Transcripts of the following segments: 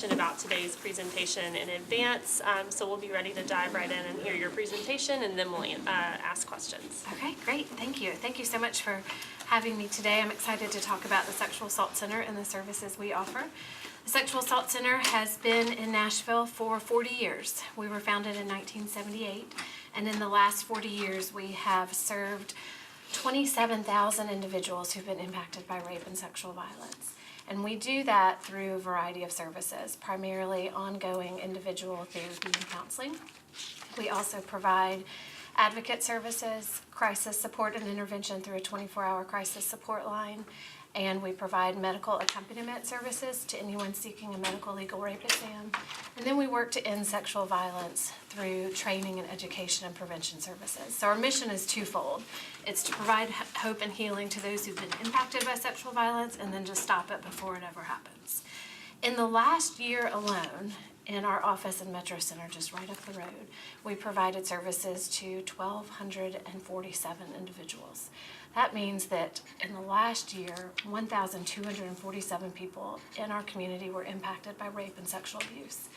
About today's presentation in advance, so we'll be ready to dive right in and hear your presentation, and then we'll ask questions. Okay, great. Thank you. Thank you so much for having me today. I'm excited to talk about the Sexual Assault Center and the services we offer. The Sexual Assault Center has been in Nashville for 40 years. We were founded in 1978, and in the last 40 years we have served 27,000 individuals who've been impacted by rape and sexual violence. And we do that through a variety of services, primarily ongoing individual therapy and counseling. We also provide advocate services, crisis support and intervention through a 24-hour crisis support line, and we provide medical accompaniment services to anyone seeking a medical legal rape exam. And then we work to end sexual violence through training and education and prevention services. So our mission is twofold. It's to provide hope and healing to those who've been impacted by sexual violence, and then to stop it before it ever happens. In the last year alone, in our office in Metro Center, just right up the road, we provided services to 1,247 individuals. That means that in the last year, 1,247 people in our community were impacted by rape and sexual abuse.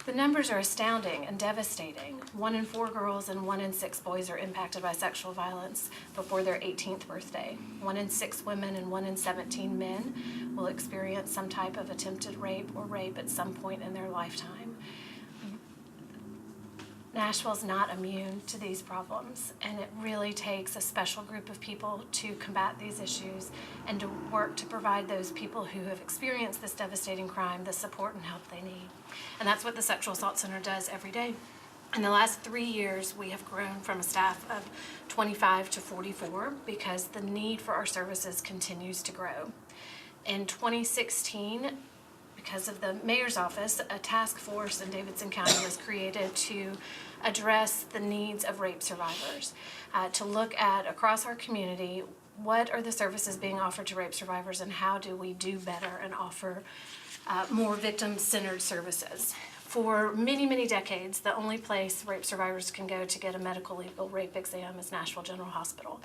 The numbers are astounding and devastating. 1 in 4 girls and 1 in 6 boys are impacted by sexual violence before their 18th birthday. 1 in 6 women and 1 in 17 men will experience some type of attempted rape or rape at some point in their lifetime. Nashville's not immune to these problems, and it really takes a special group of people to combat these issues and to work to provide those people who have experienced this devastating crime the support and help they need. And that's what the Sexual Assault Center does every day. In the last 3 years, we have grown from a staff of 25 to 44 because the need for our services continues to grow. In 2016, because of the mayor's office, a task force in Davidson County was created to address the needs of rape survivors, to look at across our community what are the services being offered to rape survivors and how do we do better and offer more victim-centered services. For many, many decades, the only place rape survivors can go to get a medical legal rape exam is Nashville General Hospital.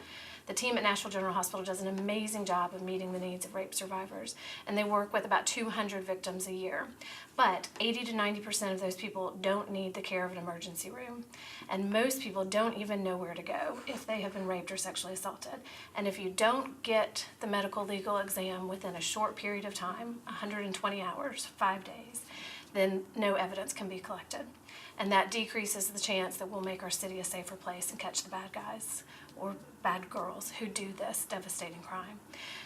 The team at Nashville General Hospital does an amazing job of meeting the needs of rape survivors, and they work with about 200 victims a year. But 80 to 90% of those people don't need the care of an emergency room, and most people don't even know where to go if they have been raped or sexually assaulted. And if you don't get the medical legal exam within a short period of time, 120 hours, 5 days, then no evidence can be collected. And that decreases the chance that we'll make our city a safer place and catch the bad guys or bad girls who do this devastating crime.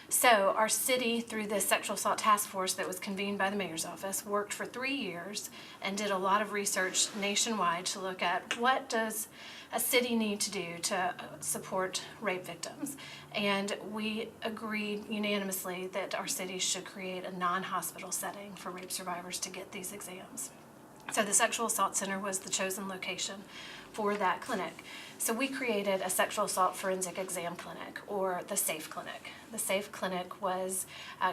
So our city, through this sexual assault task force that was convened by the mayor's office, worked for 3 years and did a lot of research nationwide to look at what does a city need to do to support rape victims. And we agreed unanimously that our city should create a non-hospital setting for rape survivors to get these exams. So the Sexual Assault Center was the chosen location for that clinic. So we created a sexual assault forensic exam clinic, or the SAFE clinic. The SAFE clinic was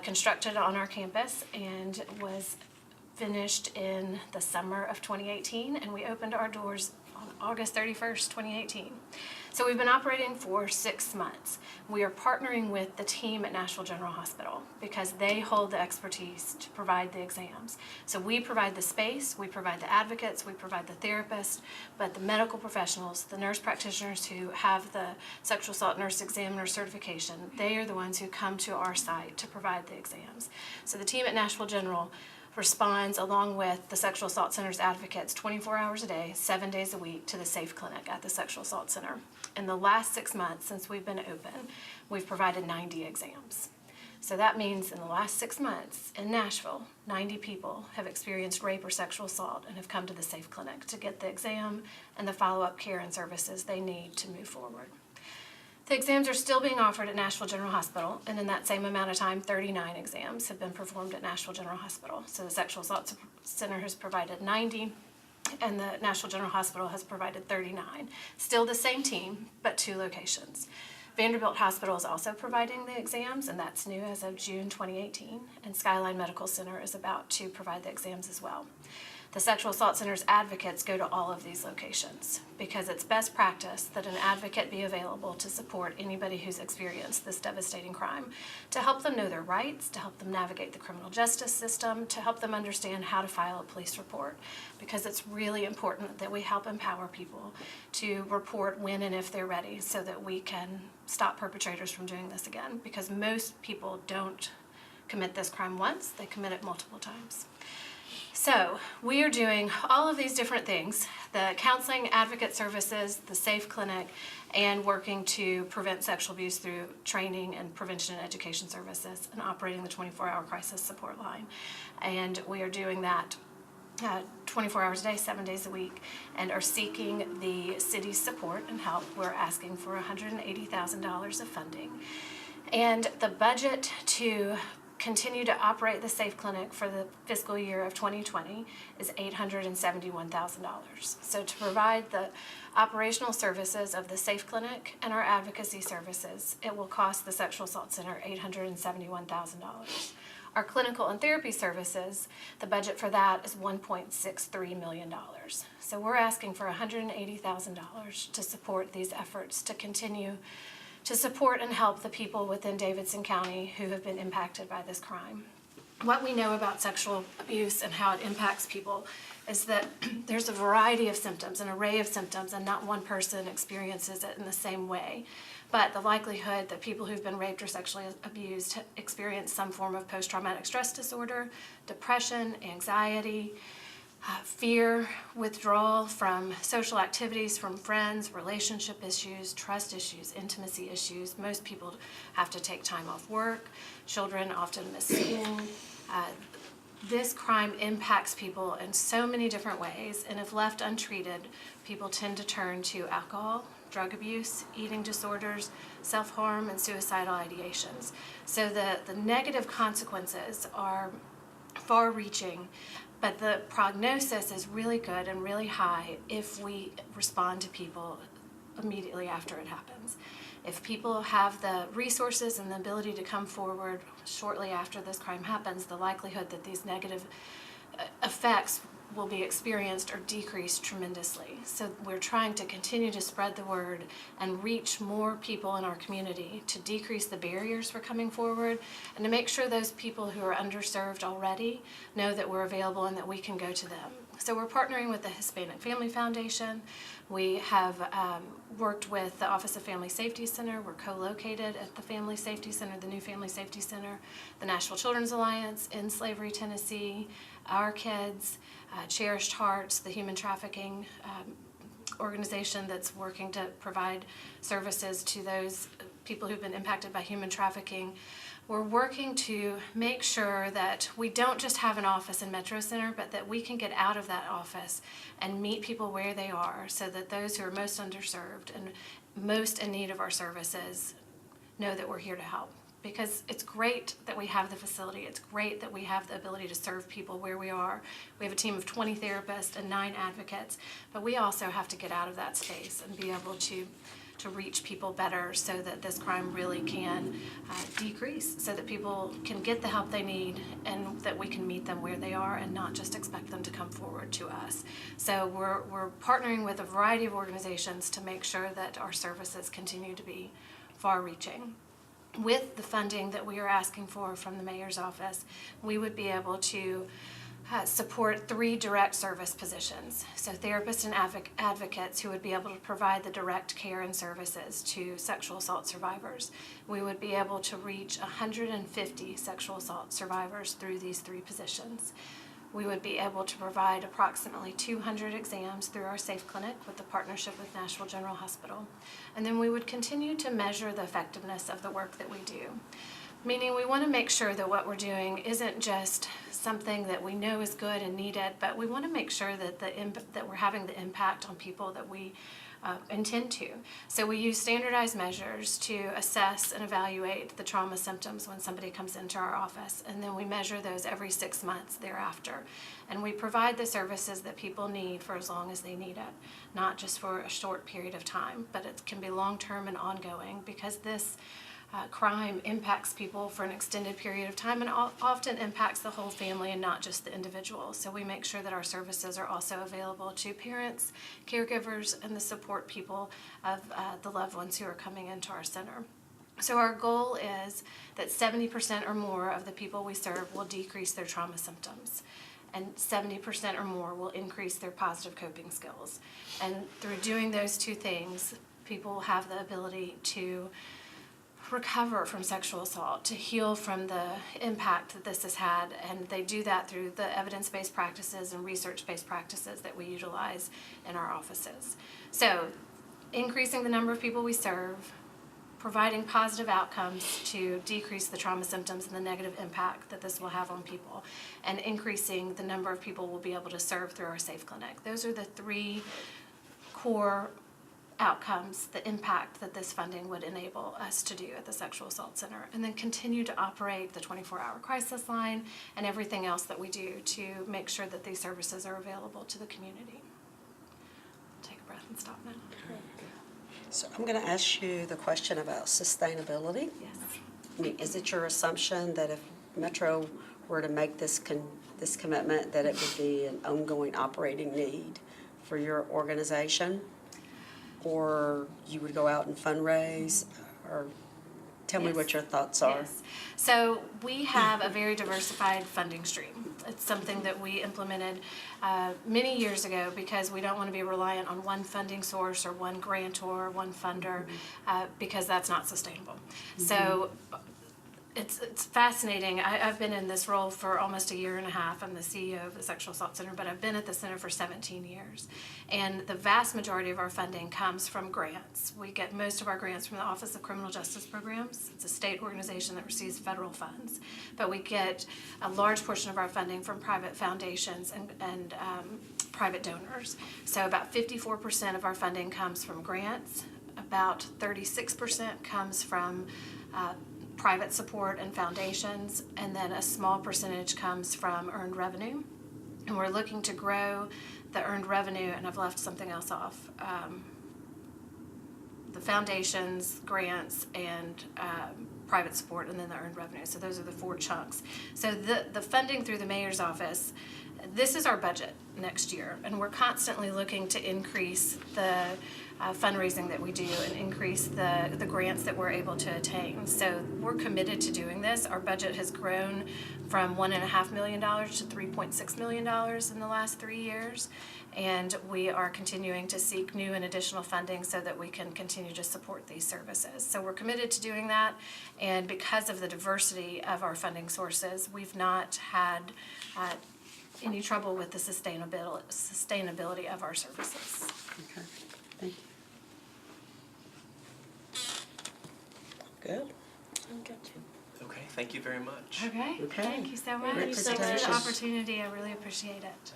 constructed on our campus and was finished in the summer of 2018, and we opened our doors on August 31st, 2018. So we've been operating for 6 months. We are partnering with the team at Nashville General Hospital because they hold the expertise to provide the exams. So we provide the space, we provide the advocates, we provide the therapists, but the medical professionals, the nurse practitioners who have the sexual assault nurse examiner certification, they are the ones who come to our site to provide the exams. So the team at Nashville General responds along with the Sexual Assault Center's advocates 24 hours a day, 7 days a week to the SAFE clinic at the Sexual Assault Center. In the last 6 months since we've been open, we've provided 90 exams. So that means in the last 6 months in Nashville, 90 people have experienced rape or sexual assault and have come to the SAFE clinic to get the exam and the follow-up care and services they need to move forward. The exams are still being offered at Nashville General Hospital, and in that same amount of time, 39 exams have been performed at Nashville General Hospital. So the Sexual Assault Center has provided 90, and the Nashville General Hospital has provided 39. Still the same team, but 2 locations. Vanderbilt Hospital is also providing the exams, and that's new as of June 2018, and Skyline Medical Center is about to provide the exams as well. The Sexual Assault Center's advocates go to all of these locations because it's best practice that an advocate be available to support anybody who's experienced this devastating crime, to help them know their rights, to help them navigate the criminal justice system, to help them understand how to file a police report, because it's really important that we help empower people to report when and if they're ready so that we can stop perpetrators from doing this again, because most people don't commit this crime once, they commit it multiple times. So we are doing all of these different things, the counseling, advocate services, the SAFE clinic, and working to prevent sexual abuse through training and prevention and education services and operating the 24-hour crisis support line. And we are doing that 24 hours a day, 7 days a week, and are seeking the city's support and help. We're asking for $180,000 of funding. And the budget to continue to operate the SAFE clinic for the fiscal year of 2020 is $871,000. So to provide the operational services of the SAFE clinic and our advocacy services, it will cost the Sexual Assault Center $871,000. Our clinical and therapy services, the budget for that is $1.63 million. So we're asking for $180,000 to support these efforts to continue to support and help the people within Davidson County who have been impacted by this crime. What we know about sexual abuse and how it impacts people is that there's a variety of symptoms, an array of symptoms, and not one person experiences it in the same way. But the likelihood that people who've been raped or sexually abused experience some form of post-traumatic stress disorder, depression, anxiety, fear, withdrawal from social activities, from friends, relationship issues, trust issues, intimacy issues. Most people have to take time off work. Children often miss school. This crime impacts people in so many different ways, and if left untreated, people tend to turn to alcohol, drug abuse, eating disorders, self-harm, and suicidal ideations. So the negative consequences are far-reaching, but the prognosis is really good and really high if we respond to people immediately after it happens. If people have the resources and the ability to come forward shortly after this crime happens, the likelihood that these negative effects will be experienced or decreased tremendously. So we're trying to continue to spread the word and reach more people in our community to decrease the barriers for coming forward and to make sure those people who are underserved already know that we're available and that we can go to them. So we're partnering with the Hispanic Family Foundation. We have worked with the Office of Family Safety Center. We're co-located at the Family Safety Center, the new Family Safety Center, the Nashville Children's Alliance, In Slavery, Tennessee, Our Kids, Cherished Hearts, the human trafficking organization that's working to provide services to those people who've been impacted by human trafficking. We're working to make sure that we don't just have an office in Metro Center, but that we can get out of that office and meet people where they are so that those who are most underserved and most in need of our services know that we're here to help. Because it's great that we have the facility. It's great that we have the ability to serve people where we are. We have a team of 20 therapists and 9 advocates, but we also have to get out of that space and be able to reach people better so that this crime really can decrease, so that people can get the help they need and that we can meet them where they are and not just expect them to come forward to us. So we're partnering with a variety of organizations to make sure that our services continue to be far-reaching. With the funding that we are asking for from the mayor's office, we would be able to support 3 direct service positions. So therapists and advocates who would be able to provide the direct care and services to sexual assault survivors. We would be able to reach 150 sexual assault survivors through these 3 positions. We would be able to provide approximately 200 exams through our SAFE clinic with the partnership with Nashville General Hospital. And then we would continue to measure the effectiveness of the work that we do. Meaning we want to make sure that what we're doing isn't just something that we know is good and needed, but we want to make sure that that we're having the impact on people that we intend to. So we use standardized measures to assess and evaluate the trauma symptoms when somebody comes into our office, and then we measure those every 6 months thereafter. And we provide the services that people need for as long as they need it, not just for a short period of time, but it can be long-term and ongoing, because this crime impacts people for an extended period of time and often impacts the whole family and not just the individual. So we make sure that our services are also available to parents, caregivers, and the support people of the loved ones who are coming into our center. So our goal is that 70% or more of the people we serve will decrease their trauma symptoms, and 70% or more will increase their positive coping skills. And through doing those two things, people have the ability to recover from sexual assault, to heal from the impact that this has had, and they do that through the evidence-based practices and research-based practices that we utilize in our offices. So, increasing the number of people we serve, providing positive outcomes to decrease the trauma symptoms and the negative impact that this will have on people, and increasing the number of people we'll be able to serve through our Safe Clinic. Those are the three core outcomes, the impact that this funding would enable us to do at the Sexual Assault Center, and then continue to operate the 24-hour crisis line and everything else that we do to make sure that these services are available to the community. Take a breath and stop now. So I'm going to ask you the question about sustainability. Yes. I mean, is it your assumption that if Metro were to make this commitment, that it would be an ongoing operating need for your organization? Or you would go out and fundraise? Or tell me what your thoughts are. Yes. So we have a very diversified funding stream. It's something that we implemented many years ago because we don't want to be reliant on one funding source or one grantor, one funder, because that's not sustainable. Mm-hmm. So it's fascinating. I've been in this role for almost a year and a half. I'm the CEO of the Sexual Assault Center, but I've been at the center for 17 years. And the vast majority of our funding comes from grants. We get most of our grants from the Office of Criminal Justice Programs. It's a state organization that receives federal funds. But we get a large portion of our funding from private foundations and private donors. So about 54% of our funding comes from grants. About 36% comes from private support and foundations, and then a small percentage comes from earned revenue. And we're looking to grow the earned revenue, and I've left something else off. The foundations, grants, and private support, and then the earned revenue. So those are the four chunks. So the funding through the mayor's office, this is our budget next year, and we're constantly looking to increase the fundraising that we do and increase the grants that we're able to attain. So we're committed to doing this. Our budget has grown from $1.5 million to $3.6 million in the last 3 years, and we are continuing to seek new and additional funding so that we can continue to support these services. So we're committed to doing that, and because of the diversity of our funding sources, we've not had any trouble with the sustainability of our services. Okay, thank you. Good. I'm good. Okay, thank you very much. Okay. Okay. Thank you so much. Thank you so Thanks for much. the opportunity. I really appreciate it.